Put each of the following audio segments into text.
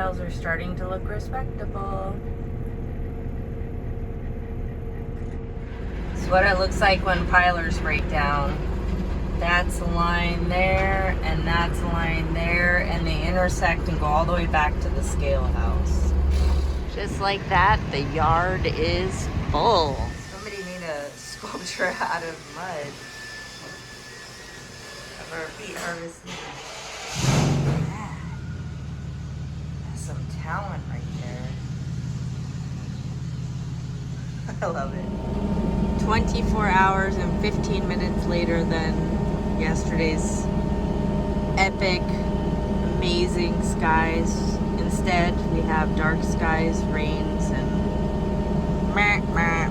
piles are starting to look respectable. It's what it looks like when pilers break down. That's a line there, and that's a line there, and they intersect and go all the way back to the scale house. Just like that, the yard is full. Somebody made a sculpture out of mud of our beet harvesting. Yeah. That's some talent right there. I love it. 24 hours and 15 minutes later than yesterday's epic, amazing skies. Instead, we have dark skies, rains, and meh, meh.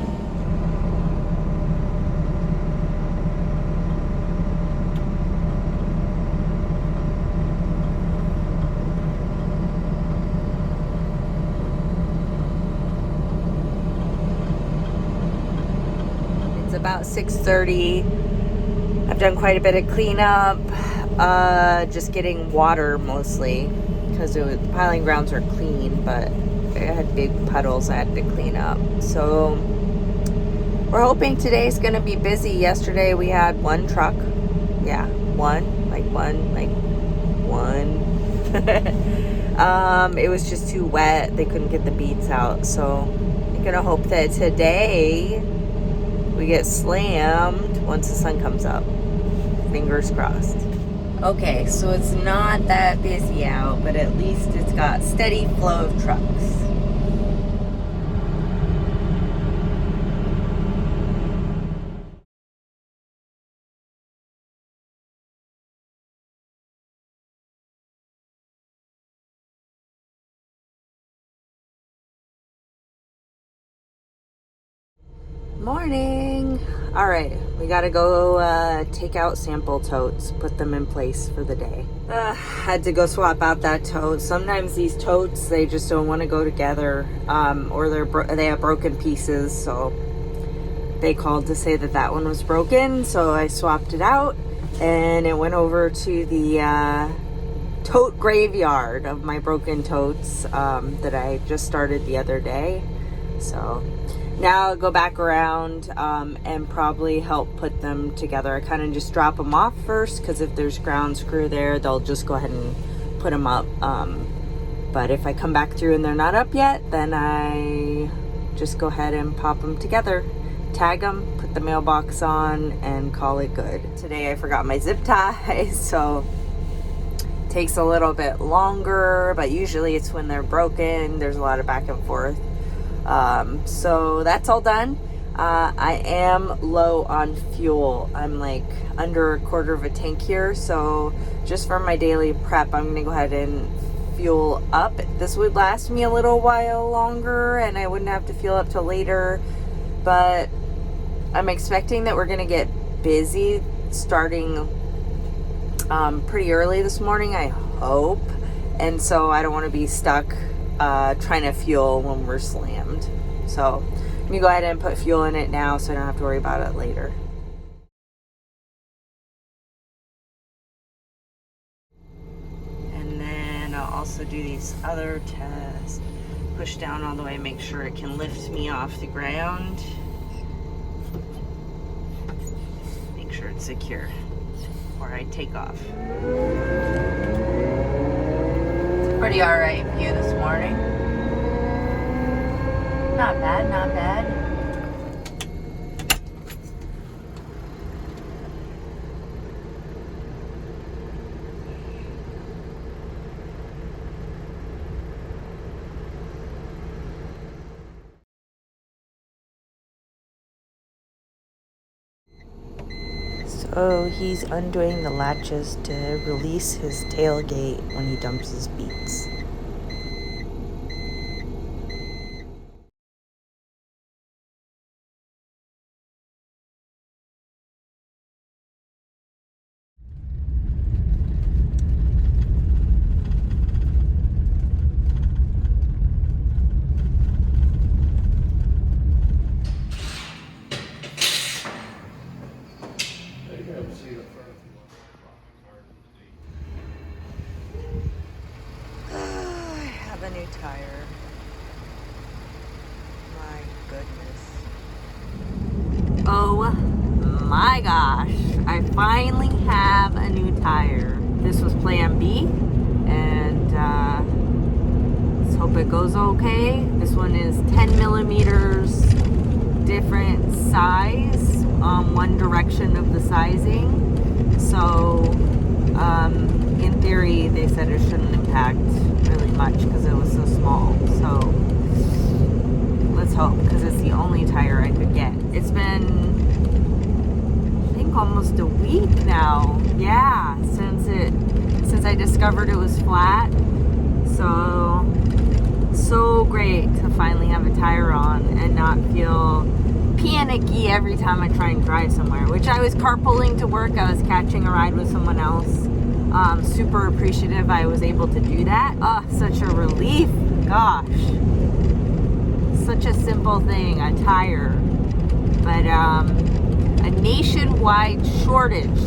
It's about 6:30. I've done quite a bit of cleanup, just getting water mostly, because the piling grounds are clean, but I had big puddles I had to clean up. So we're hoping today's gonna be busy. Yesterday we had one truck. Yeah, one. It was just too wet. They couldn't get the beets out. So I'm gonna hope that today we get slammed once the sun comes up. Fingers crossed. Okay, so it's not that busy out, but at least it's got steady flow of trucks. Morning. All right, we gotta go take out sample totes, put them in place for the day. Had to go swap out that tote. Sometimes these totes, they just don't want to go together, or they have broken pieces. So they called to say that that one was broken. So I swapped it out, and it went over to the tote graveyard of my broken totes that I just started the other day. So now I'll go back around and probably help put them together. I kind of just drop them off first, because if there's ground screw there, they'll just go ahead and put them up. But if I come back through and they're not up yet, then I just go ahead and pop them together, tag them, put the mailbox on, and call it good. Today I forgot my zip tie, so it takes a little bit longer, but usually it's when they're broken. There's a lot of back and forth. So that's all done. I am low on fuel. I'm like under a quarter of a tank here. So just for my daily prep, I'm going to go ahead and fuel up. This would last me a little while longer, and I wouldn't have to fuel up till later. But I'm expecting that we're going to get busy starting pretty early this morning, I hope. And so I don't want to be stuck trying to fuel when we're slammed. So I'm gonna go ahead and put fuel in it now, so I don't have to worry about it later. And then I'll also do these other tests. Push down all the way, make sure it can lift me off the ground. Make sure it's secure before I take off. Pretty alright view this morning. Not bad, not bad. So he's undoing the latches to release his tailgate when he dumps his beets. Oh my gosh, I finally have a new tire. This was plan B, and let's hope it goes okay. This one is 10 millimeters different size, one direction of the sizing. So in theory they said it shouldn't impact really much because it was so small. So let's hope, because it's the only tire I could get. It's been, I think, almost a week now. Yeah, since I discovered it was flat. So great to finally have a tire on and not feel panicky every time I try and drive somewhere, which I was carpooling to work. I was catching a ride with someone else. Super appreciative I was able to do that. Oh, such a relief. Gosh. Such a simple thing, a tire. But a nationwide shortage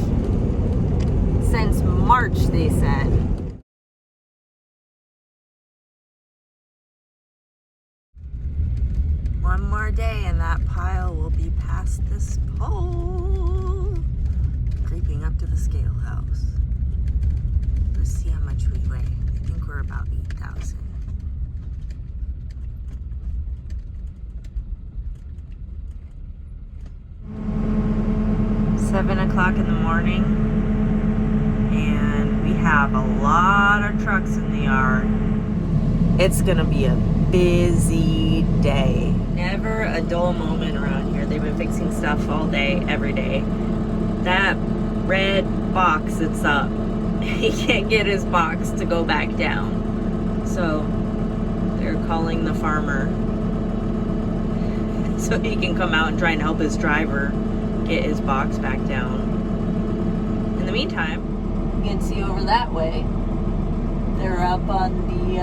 since March, they said. One more day and that pile will be past this pole, creeping up to the scale house. Let's see how much we weigh. I think we're about 8,000. Seven o'clock in the morning, and we have a lot of trucks in the yard. It's gonna be a busy day. Never a dull moment around here. They've been fixing stuff all day, every day. That red box that's up, he can't get his box to go back down. So they're calling the farmer so he can come out and try and help his driver get his box back down. In the meantime, you can see over that way, they're up on the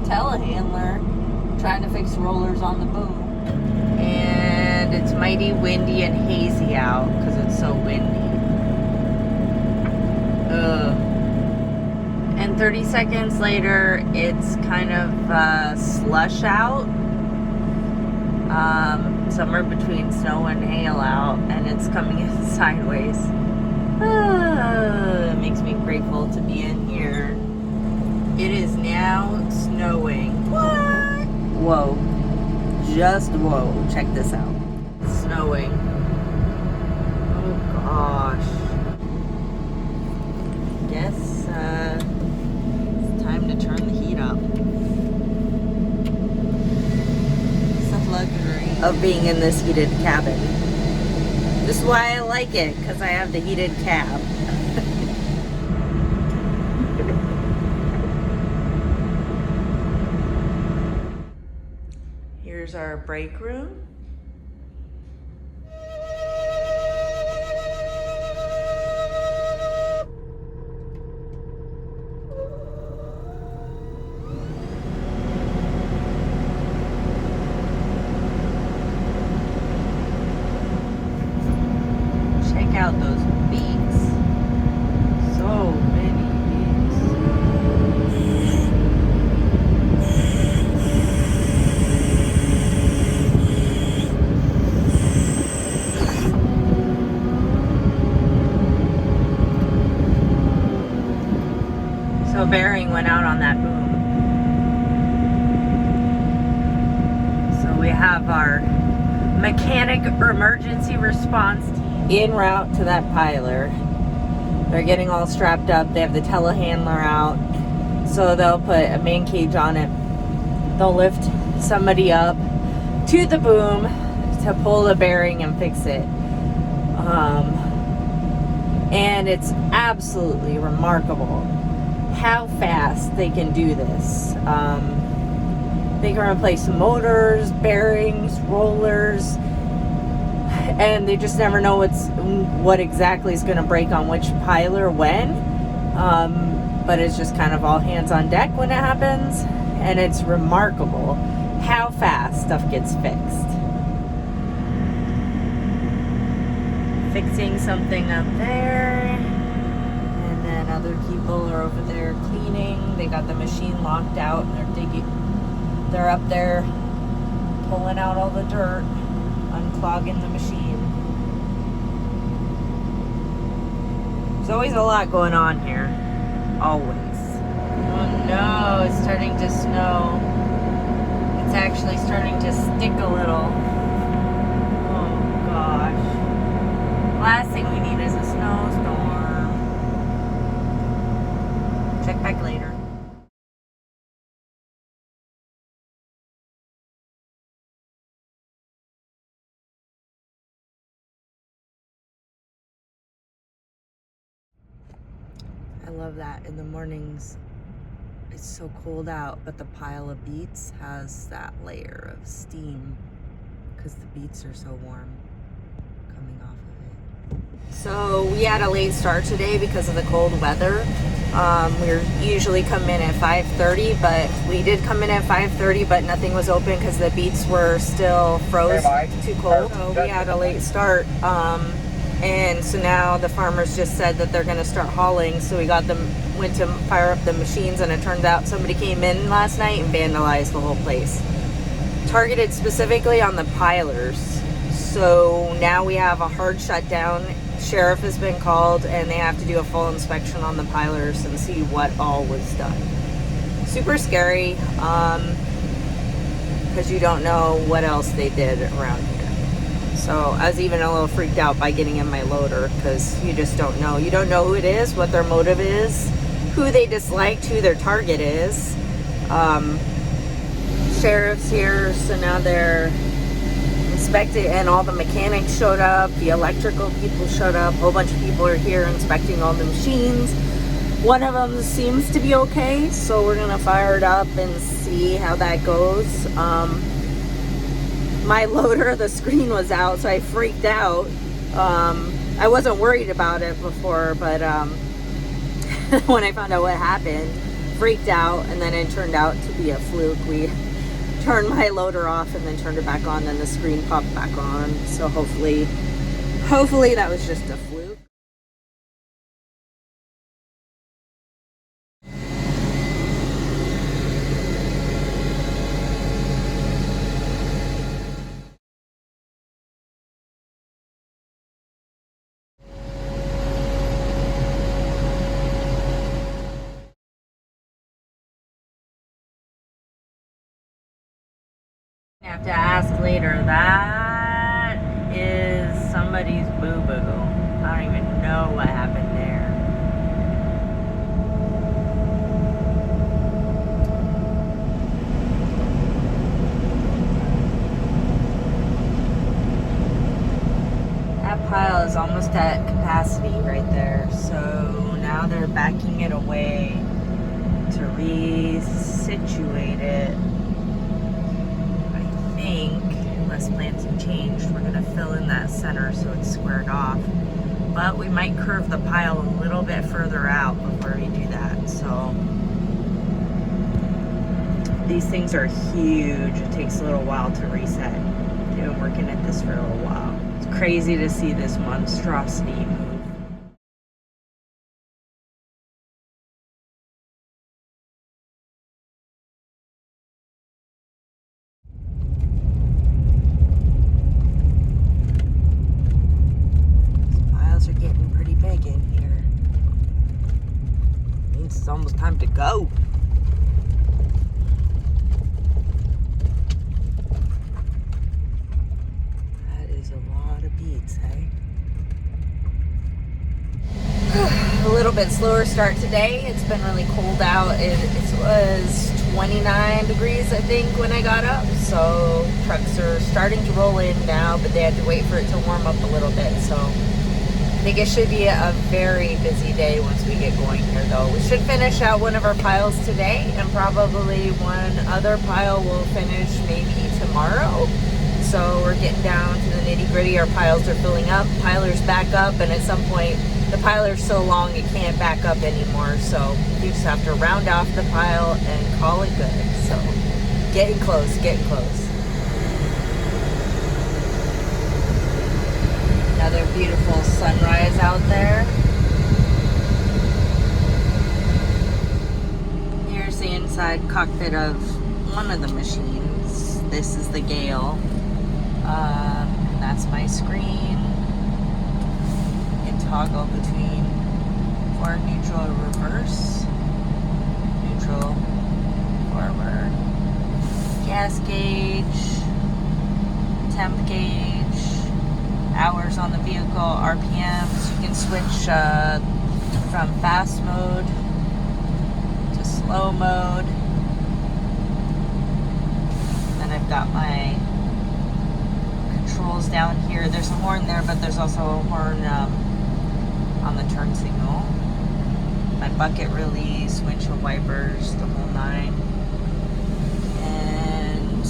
telehandler trying to fix rollers on the boom. And it's mighty windy and hazy out because it's so windy. And 30 seconds later, it's kind of slush out. Somewhere between snow and hail out, and it's coming in sideways. It makes me grateful to be in here. It is now snowing. What? Whoa. Just whoa. Check this out. It's snowing. Oh gosh. Guess it's time to turn the heat up. It's a luxury of being in this heated cabin. This is why I like it, because I have the heated cab. Here's our break room. Check out those beets. So many beets. So bearing went out on that boom. So we have our mechanic emergency response team en route to that piler. They're getting all strapped up. They have the telehandler out. So they'll put a man cage on it. They'll lift somebody up to the boom to pull the bearing and fix it. And it's absolutely remarkable how fast they can do this. They can replace motors, bearings, rollers, and they just never know what exactly is going to break on which piler when. But it's just kind of all hands on deck when it happens, and it's remarkable how fast stuff gets fixed. Fixing something up there, and then other people are over there cleaning. They got the machine locked out and they're digging. They're up there pulling out all the dirt, unclogging the machine. There's always a lot going on here. Always. Oh no, it's starting to snow. It's actually starting to stick a little. Oh gosh. Last thing we need is a snowstorm. Check back later. I love that in the mornings. It's so cold out, but the pile of beets has that layer of steam because the beets are so warm coming off of it. So we had a late start today because of the cold weather. We usually come in at 5:30, but we did come in at 5:30, but nothing was open because the beets were still froze, too cold. So we had a late start. And so now the farmers just said that they're going to start hauling. So we went to fire up the machines, and it turned out somebody came in last night and vandalized the whole place. Targeted specifically on the pilers. So now we have a hard shutdown. Sheriff has been called, and they have to do a full inspection on the pilers and see what all was done. Super scary, because you don't know what else they did around here. So I was even a little freaked out by getting in my loader because you just don't know. You don't know who it is, what their motive is, who they disliked, who their target is. Sheriff's here, so now they're inspecting, and all the mechanics showed up, the electrical people showed up, a whole bunch of people are here inspecting all the machines. One of them seems to be okay, so we're gonna fire it up and see how that goes. My loader, the screen was out, so I freaked out. I wasn't worried about it before, but when I found out what happened, freaked out, and then it turned out to be a fluke. We turned my loader off and then turned it back on, and the screen popped back on. So hopefully that was just a fluke. I have to ask later. That is somebody's boo-boo. I don't even know what happened there. That pile is almost at capacity right there. So now they're backing it away to resituate it. Unless plans have changed, we're going to fill in that center so it's squared off, but we might curve the pile a little bit further out before we do that. So these things are huge. It takes a little while to reset. They've been working at this for a little while. It's crazy to see this monstrosity move. It's almost time to go. That is a lot of beets, hey? A little bit slower start today. It's been really cold out. It was 29 degrees, I think, when I got up. So trucks are starting to roll in now, but they had to wait for it to warm up a little bit. So I think it should be a very busy day once we get going here, though. We should finish out one of our piles today, and probably one other pile will finish maybe tomorrow. So we're getting down to the nitty-gritty. Our piles are filling up, pilers back up, and at some point the piler's so long it can't back up anymore. So you just have to round off the pile and call it good. So getting close, getting close. Another beautiful sunrise out there. Here's the inside cockpit of one of the machines. This is the Gale. And that's my screen. You can toggle between forward, neutral, reverse, neutral, forward, gas gauge, temp gauge, hours on the vehicle, RPMs. You can switch from fast mode to slow mode. Then I've got my controls down here. There's a horn there, but there's also a horn on the turn signal. My bucket release, windshield wipers, the whole nine. And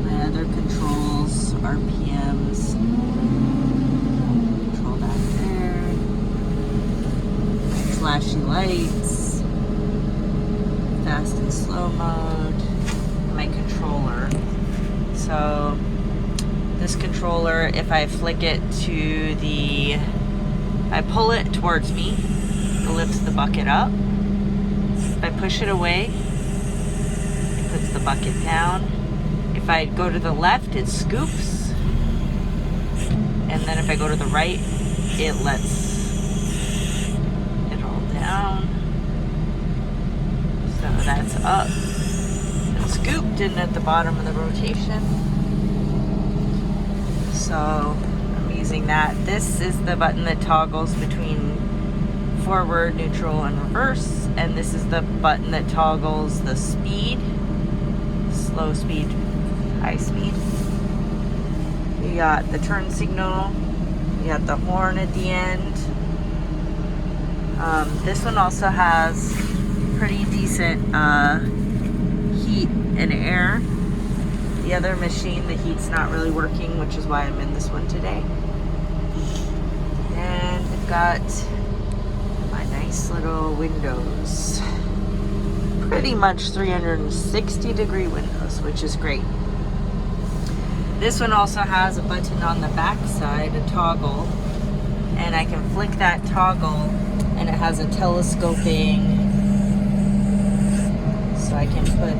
my other controls, RPMs, control back there, flashy lights, fast and slow mode, and my controller. So this controller, if I flick it to the, I pull it towards me, it lifts the bucket up. If I push it away, it puts the bucket down. If I go to the left, it scoops. And then if I go to the right, it lets it all down. So that's up and scooped and at the bottom of the rotation. So I'm using that. This is the button that toggles between forward, neutral, and reverse. And this is the button that toggles the speed, slow speed, high speed. You got the turn signal. You got the horn at the end. This one also has pretty decent heat and air. The other machine, the heat's not really working, which is why I'm in this one today. And I've got my nice little windows. Pretty much 360-degree windows, which is great. This one also has a button on the back side, a toggle, and I can flick that toggle and it has a telescoping, so I can put,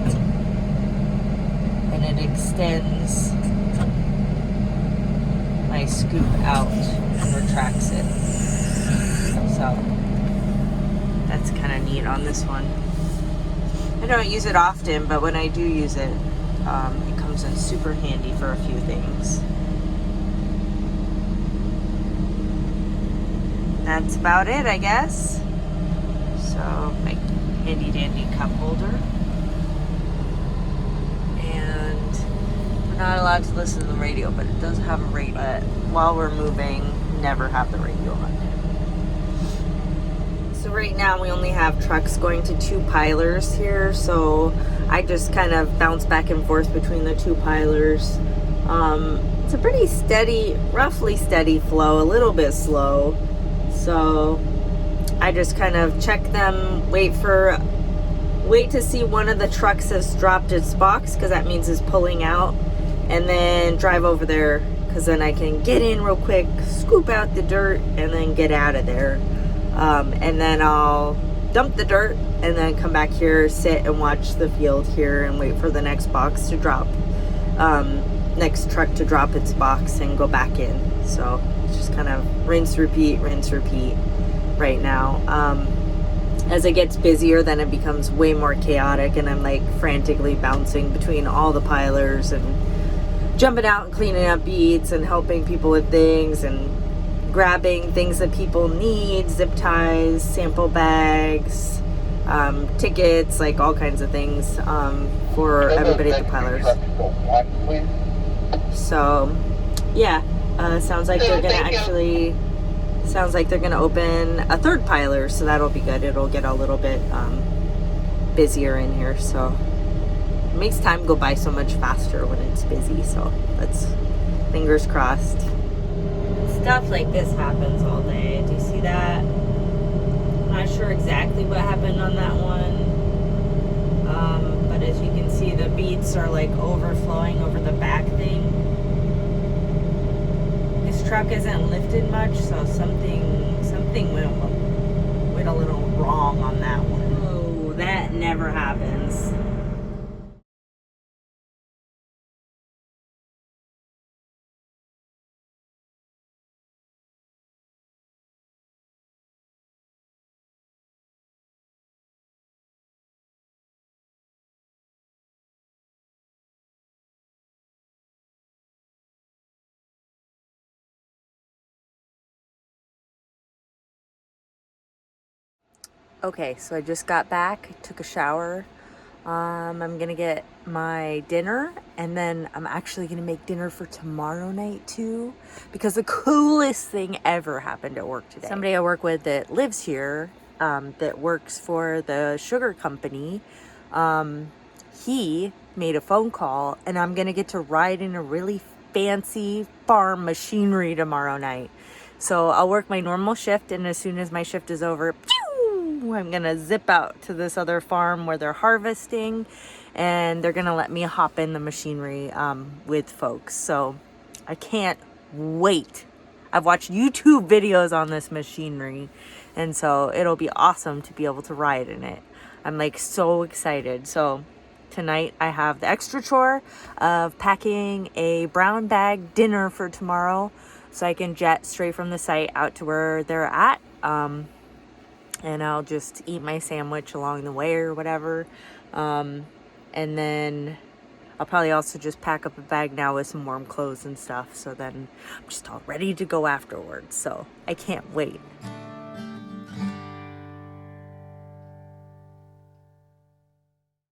and it extends my scoop out and retracts it. So that's kind of neat on this one. I don't use it often, but when I do use it, it comes in super handy for a few things. That's about it, I guess. So my handy dandy cup holder. And we're not allowed to listen to the radio, but it does have a radio. But while we're moving, never have the radio on. So right now we only have trucks going to 2 pilers here, so I just kind of bounce back and forth between the 2 pilers. It's a pretty steady, roughly steady flow, a little bit slow. So I just kind of check them, wait to see one of the trucks has dropped its box, because that means it's pulling out, and then drive over there, because then I can get in real quick, scoop out the dirt, and then get out of there. And then I'll dump the dirt and then come back here, sit and watch the field here and wait for the next box to drop, next truck to drop its box and go back in. So it's just kind of rinse, repeat right now. As it gets busier, then it becomes way more chaotic, and I'm like frantically bouncing between all the pilers and jumping out and cleaning up beets and helping people with things and grabbing things that people need, zip ties, sample bags, tickets, like all kinds of things for everybody at the pilers. So yeah, sounds like they're gonna open a 3rd piler, so that'll be good. It'll get a little bit busier in here, so it makes time go by so much faster when it's busy. So let's, fingers crossed. Stuff like this happens all day. Do you see that? I'm not sure exactly what happened on that one, but as you can see, the beets are like overflowing over the back thing. This truck isn't lifted much, so something went a little wrong on that one. Oh, that never happens. Okay, so I just got back, took a shower. I'm gonna get my dinner, and then I'm actually gonna make dinner for tomorrow night too, because the coolest thing ever happened at work today. Somebody I work with that lives here, that works for the sugar company, he made a phone call, and I'm gonna get to ride in a really fancy farm machinery tomorrow night. So I'll work my normal shift, and as soon as my shift is over, I'm gonna zip out to this other farm where they're harvesting, and they're gonna let me hop in the machinery with folks. So I can't wait. I've watched YouTube videos on this machinery, and so it'll be awesome to be able to ride in it. I'm like so excited. So tonight I have the extra chore of packing a brown bag dinner for tomorrow, so I can jet straight from the site out to where they're at. And I'll just eat my sandwich along the way or whatever. And then I'll probably also just pack up a bag now with some warm clothes and stuff. So then I'm just all ready to go afterwards. So I can't wait.